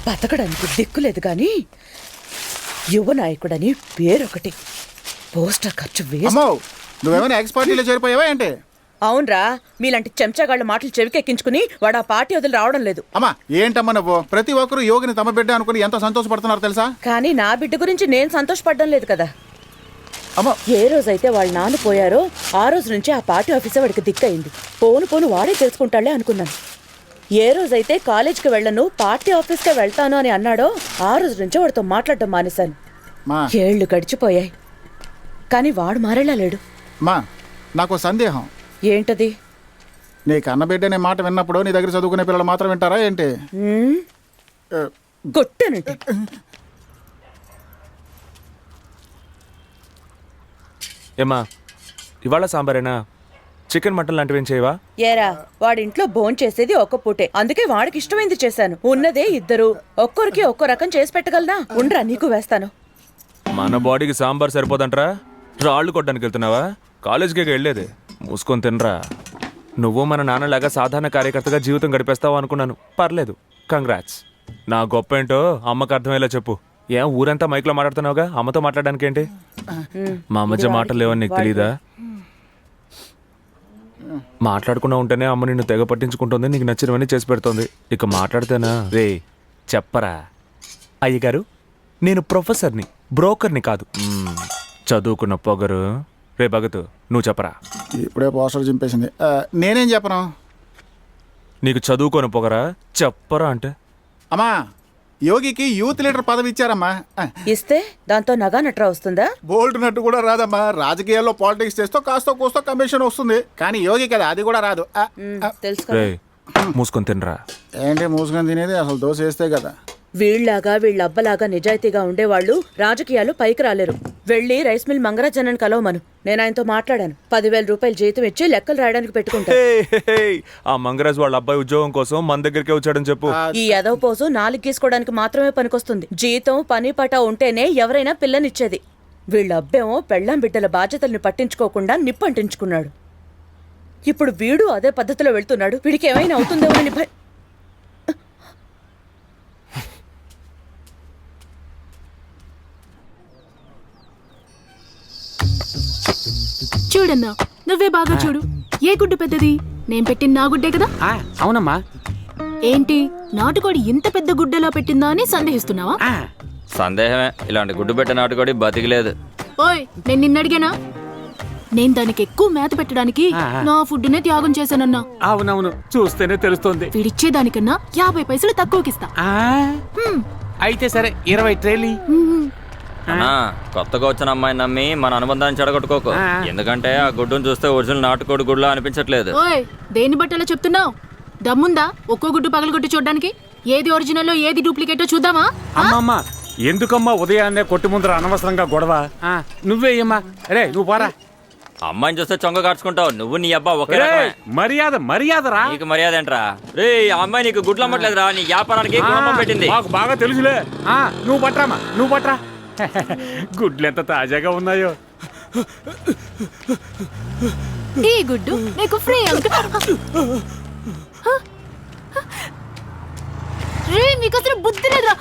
బతకడానికి దిక్కులేదు కానీ యువ నాయకుడని పేరొకటి. పోస్టర్ ఖర్చు వేస్ట్. నువ్వేమైనా ఎక్స్ పార్టీలో చేరిపోయావా ఏంటి? అవునరా, మీలాంటి చెంచాగాళ్ళ మాటలు చెవికెక్కించుకుని వాడు ఆ పార్టీ వదిలి రావడం లేదు. అమ్మా ఏంటమ్మా నువ్వు? ప్రతి ఒక్కరు యోగిని తమ బిడ్డ అనుకుని ఎంత సంతోషపడుతున్నారు తెలుసా? కానీ నా బిడ్డ గురించి నేను సంతోషపడడం లేదు కదా. అమ్మా ఏ రోజైతే వాళ్ళ నాన్న పోయారో ఆ రోజు నుంచి ఆ పార్టీ ఆఫీసర్ వాడికి దిక్కయింది. పోను వాడే తెలుసుకుంటాడే అనుకున్నాను. ఏ రోజైతే కాలేజీకి వెళ్ళను పార్టీ ఆఫీస్కే వెళ్తాను అని అన్నాడో ఆ రోజు నుంచి వాడితో మాట్లాడడం మానేశాను. ఏళ్లు గడిచిపోయాయి కానీ వాడు మారేలా లేడు. మా నాకు సందేహం. ఏంటది? నీ కన్నబిడ్డ అనే మాట విన్నప్పుడు నీ దగ్గర చదువుకునే పిల్లలు మాత్రం వింటారా ఏంటి? గొట్టనంటే ఏమా ఇవాళ సాంబారేనా? చికెన్ మటన్ లాంటివి ఏం చేయవా? ఏరా, వాడింట్లో భోంచేసేది ఒక్క పూటే, అందుకే వాడికి ఇష్టమైంది చేశాను. ఉన్నదే ఇద్దరు, ఒక్కొరికి ఒక్కో రకం చేసి పెట్టగలనా? ఉండ్రా నీకు వేస్తాను. మన బాడీకి సాంబార్ సరిపోదంట్రా? రాళ్ళు కొట్టడానికి వెళ్తున్నావా? కాలేజీకి వెళ్ళేది. మూసుకొని తినరా. నువ్వు మన నాన్నలాగా సాధారణ కార్యకర్తగా జీవితం గడిపేస్తావు అనుకున్నాను. పర్లేదు, కంగ్రాట్స్. నా గొప్ప ఏంటో అమ్మకు అర్థమయ్యేలా చెప్పు. ఏం ఊరంతా మైక్లో మాట్లాడుతున్నావుగా, అమ్మతో మాట్లాడడానికి ఏంటి? మా మధ్య మాటలు లేవని నీకు తెలీదా? మాట్లాడకుండా ఉంటేనే అమ్మ నిన్ను తెగ పట్టించుకుంటుంది, నీకు నచ్చినవన్నీ చేసి పెడుతుంది. ఇక మాట్లాడితేనా? రే చెప్పరా. అయ్యగారు, నేను ప్రొఫెసర్ని, బ్రోకర్ని కాదు. చదువుకున్న పొగరు. రే భగతు, నువ్వు చెప్పరా. ఇప్పుడే పోస్టర్ చింపేసింది. నేనేం చెప్పను? నీకు చదువుకొని పొగరా? చెప్పరా అంటే. అమ్మా యోగికి యూత్ లీడర్ పదవి ఇచ్చారమ్మా. ఇస్తే దాంతో నగా నట్రా వస్తుందా? బోల్డ్ నట్టు కూడా రాదమ్మా. రాజకీయాల్లో పాలిటిక్స్ చేస్తూ కాస్త కూస్తో కమిషన్ వస్తుంది, కానీ యోగి కదా అది కూడా రాదు. తెలుసుకో. మూసుకొని తినరా. ఏంటి మూసుకొని తినేది? అసలు దోశ వేస్తే కదా. వీళ్ళలాగా వీళ్ళ అబ్బలాగా నిజాయితీగా ఉండేవాళ్ళు రాజకీయాలు పైకి రాలేరు. వెళ్ళి రైస్ మిల్ మంగరాజన్నని కలవమను. నేను ఆయనతో మాట్లాడాను. 10,000 రూపాయలు జీతం ఇచ్చి లెక్కలు రాయడానికి పెట్టుకుంటా. ఆ మంగరాజ్ వాళ్ళ అబ్బాయి ఉద్యోగం కోసం మన దగ్గరికే వచ్చాడని చెప్పు. ఈ ఎదవ పోసు 4 గీసుకోవడానికి మాత్రమే పనికొస్తుంది. జీతం పని పట ఉంటేనే ఎవరైనా పిల్లనిచ్చేది. వీళ్ళ అబ్బేమో పెళ్ళాం బిడ్డల బాధ్యతల్ని పట్టించుకోకుండా నిప్పంటించుకున్నాడు. ఇప్పుడు వీడు అదే పద్ధతిలో వెళ్తున్నాడు. వీడికి ఏమైనా అవుతుందేమో అని చూడన్నా, నువ్వే బాగా చూడు. ఏ గుడ్డు పెద్దది? నేను పెట్టిన నా గుడ్డే కదా? అవునమ్మా. ఏంటి నాటుకోడి ఇంత పెద్ద గుడ్డలో పెట్టిందా అని సందేహిస్తున్నావా? సందేహమే. ఇలాంటి గుడ్డు పెట్టే నాటుకోడి బతికిలేదు. ఓయ్, నేను నిన్న అడిగానా? నేను దానికి ఎక్కువ మేత పెట్టడానికి నా ఫుడ్ నే త్యాగం చేశానన్నా. అవునవును, చూస్తేనే తెలుస్తుంది. వీడిచ్చేదానికన్నా 50 పైసలు తక్కువకిస్తా. అయితే సరే, 20 ట్రేలు. కొత్తగా వచ్చిన అమ్మాయిని నమ్మి మన అనుబంధాన్ని చెడగొట్టుకోకు. ఎందుకంటే ఆ గుడ్డును చూస్తే ఒరిజినల్ నాటుకోడి గుడ్లా అనిపించట్లేదు. ఓయ్, దేన్ని బట్టలా చెప్తున్నావు? దమ్ముందా ఒక్కో గుడ్డు పగలగొట్టి చూడడానికి? ఏది ఒరిజినల్ ఏది డూప్లికేటో చూద్దామా? అమ్మమ్మ, ఎందుకమ్మా ఉదయాన్నే కొట్టు ముందర అనవసరంగా గొడవ? నువ్వేయమ్మా. రే నువ్వు పోరా. అమ్మాయిని చూస్తే చొంగ కాడ్చుకుంటావు. నువ్వు నీ అబ్బా ఒకే మర్యాదరా. నీకు మర్యాద ఏంట్రా? రే ఆ అమ్మాయి నీకు గుడ్లు అమ్మట్లేదురా. నీ వ్యాపారానికి గుణపం పెట్టింది. మాకు బాగా తెలుసులే. నువ్వు పట్రామా, నువ్వు పట్రా. గుడ్లు ఎంత తాజాగా ఉన్నాయో. ఈ గుడ్డు నీకు ఫ్రీ రే, నీకు అసలు బుద్ధి లేదురా.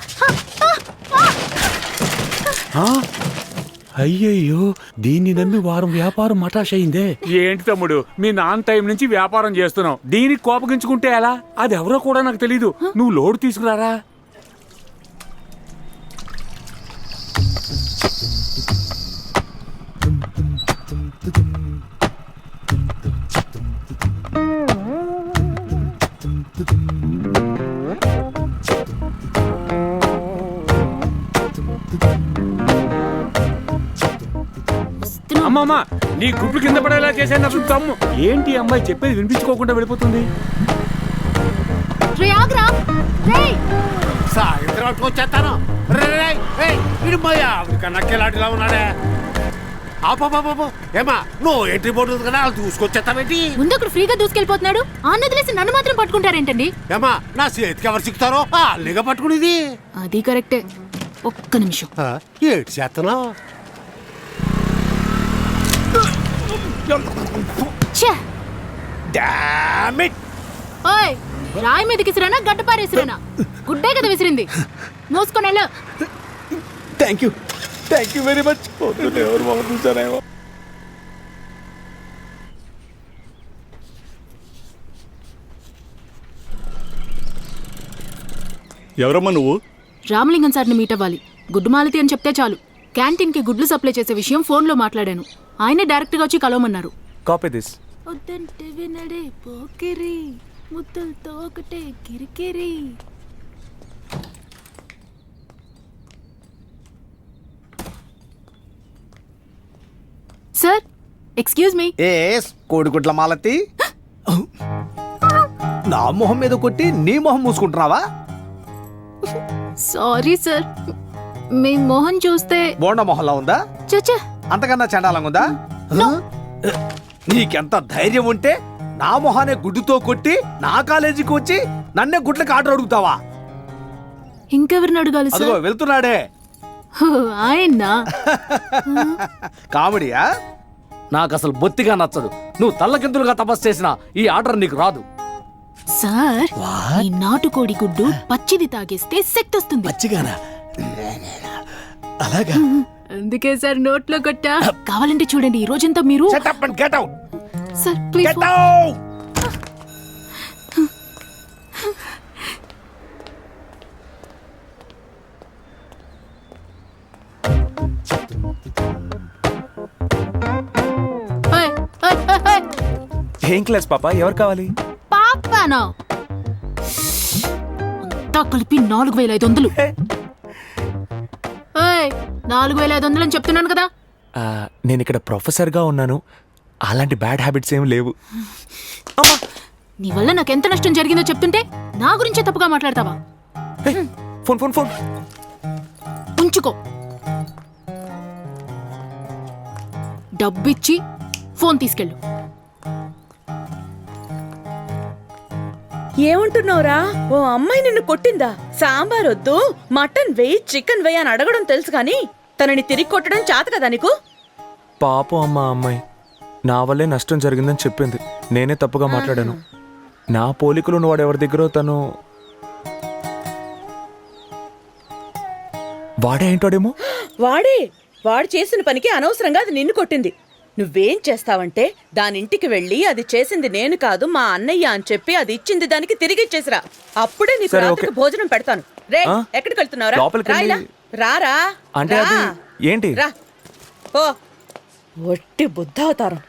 అయ్యయ్యో, దీన్ని నమ్మి వారం వ్యాపారం మటాష్ అయిందే. ఏంటి తమ్ముడు, మీ నాన్న టైం నుంచి వ్యాపారం చేస్తున్నావు, దీనికి కోపగించుకుంటే ఎలా? అది ఎవరో కూడా నాకు తెలీదు. నువ్వు లోడ్ తీసుకురారా. అమ్మమ్మ, నీ గుడ్లు కింద పడేలా చేశాను అసలు తమ్ము. ఏంటి అమ్మాయి చెప్పేది వినిపించుకోకుండా వెళ్ళిపోతుంది? సాయంత్రం వచ్చేస్తాను. నక్కేలాంటిలా ఉన్నాడే. ఏమా నువ్వు ఎంట్రీ బోర్డు కదా, వాళ్ళు చూసుకొచ్చేస్తావేంటి? ముందు అక్కడ ఫ్రీగా దూసుకెళ్ళిపోతున్నాడు. ఆన్నదిలేసి నన్ను మాత్రం పట్టుకుంటారేంటండి? ఏమా నా చేతికి ఎవరు సిక్కుతారో అల్లిగా పట్టుకునేది. అది కరెక్టే. ఒక్క నిమిషం. ఏటి చేస్తున్నావు? ఓయ్, రాయి మీదకి విసిరానా గడ్డ పారేసిరానా గుడ్డే కదా విసిరింది మూసుకొని వెళ్ళు థ్యాంక్ యూ వెరీ మచ్. ఎవరు మొహం చూసారేమో. ఎవరమ్మా నువ్వు? రామలింగం సార్ని మీట్ అవ్వాలి. గుడ్డు మాలతి అని చెప్తే చాలు. క్యాంటీన్కి గుడ్లు సప్లై చేసే విషయం ఫోన్లో మాట్లాడాను. ఆయనే డైరెక్ట్గా వచ్చి కలవమన్నారు. Copy this. వద్దంటే వినడే పోకిరి ముద్దులతో ఒకటే కిరికిరి. Sir excuse me. కోడిగుడ్ల మాలతి, నా మొహం మీద కొట్టి నీ మొహం మూసుకుంటున్నావా? సారీ సార్, మీ మొహం చూస్తే బోండ మొహంలా ఉందా? చచ్చా అంతకన్నా చండాలంగా ఉందా? నీకెంత ధైర్యం ఉంటే నా మొహానే గుడ్డుతో కొట్టి నా కాలేజీకి వచ్చి నన్నే గుడ్లకి ఆర్డర్ అడుగుతావా? ఇంకెవరిని అడగాలి అదిగో సార్? వెళ్తున్నాడే. ఆయన్నా? కామెడీయా? నాకు అసలు బొత్తిగా నచ్చదు. నువ్వు తల్లకిందులుగా తపస్సు చేసినా ఈ ఆర్డర్ నీకు రాదు. సార్ ఈ నాటుకోడి గుడ్డు పచ్చిది తాగేస్తే శక్తి వస్తుంది. పచ్చిగానా? అలాగా? అందుకే సార్ నోట్లో కొట్టా. కావాలంటే చూడండి, ఈ రోజంతా మీరు. Shut up and get out. Sir please. Get out. ఏం క్లాస్ పాప? ఎవరు కావాలి? పాపానా? అంతా కలిపి 4500. 4500 అని చెప్తున్నాను కదా. నేను ఇక్కడ ప్రొఫెసర్గా ఉన్నాను. అలాంటి బ్యాడ్ హ్యాబిట్స్ ఏం లేవు. నీ వల్ల నాకు ఎంత నష్టం జరిగిందో చెప్తుంటే నా గురించే తప్పుగా మాట్లాడతావా? ఫోన్ ఫోన్ ఫోన్ ఉంచుకో. డబ్బిచ్చి ఫోన్ తీసుకెళ్ళు. ఏమంటున్నావురా? ఓ అమ్మాయి నిన్ను కొట్టిందా? సాంబార్ వద్దు మటన్ వేయి చికెన్ వేయి అని అడగడం తెలుసు కానీ తనని తిరిగి కొట్టడం చేత కదా నీకు? పాపం అమ్మ అమ్మాయి నా వల్లే నష్టం జరిగిందని చెప్పింది. నేనే తప్పుగా మాట్లాడాను. నా పోలికలు ఉన్నవాడు ఎవరి దగ్గర తను వాడే ఏంటోడేమో. వాడు చేసిన పనికి అనవసరంగా అది నిన్ను కొట్టింది. నువ్వేం చేస్తావంటే దానింటికి వెళ్ళి అది చేసింది నేను కాదు మా అన్నయ్య అని చెప్పి అది ఇచ్చింది దానికి తిరిగి ఇచ్చేసిరా. అప్పుడే నీకు సరే, రాత్రికి ఓకే. భోజనం పెడతాను. రే ఆ? ఎక్కడికి వెళ్తున్నావురా? లోపలికి వెళ్ళి- రాయిలా రారా అంటే రా. అది ఏంటి? రా ఓ ఒట్టి బుద్ధావతారం.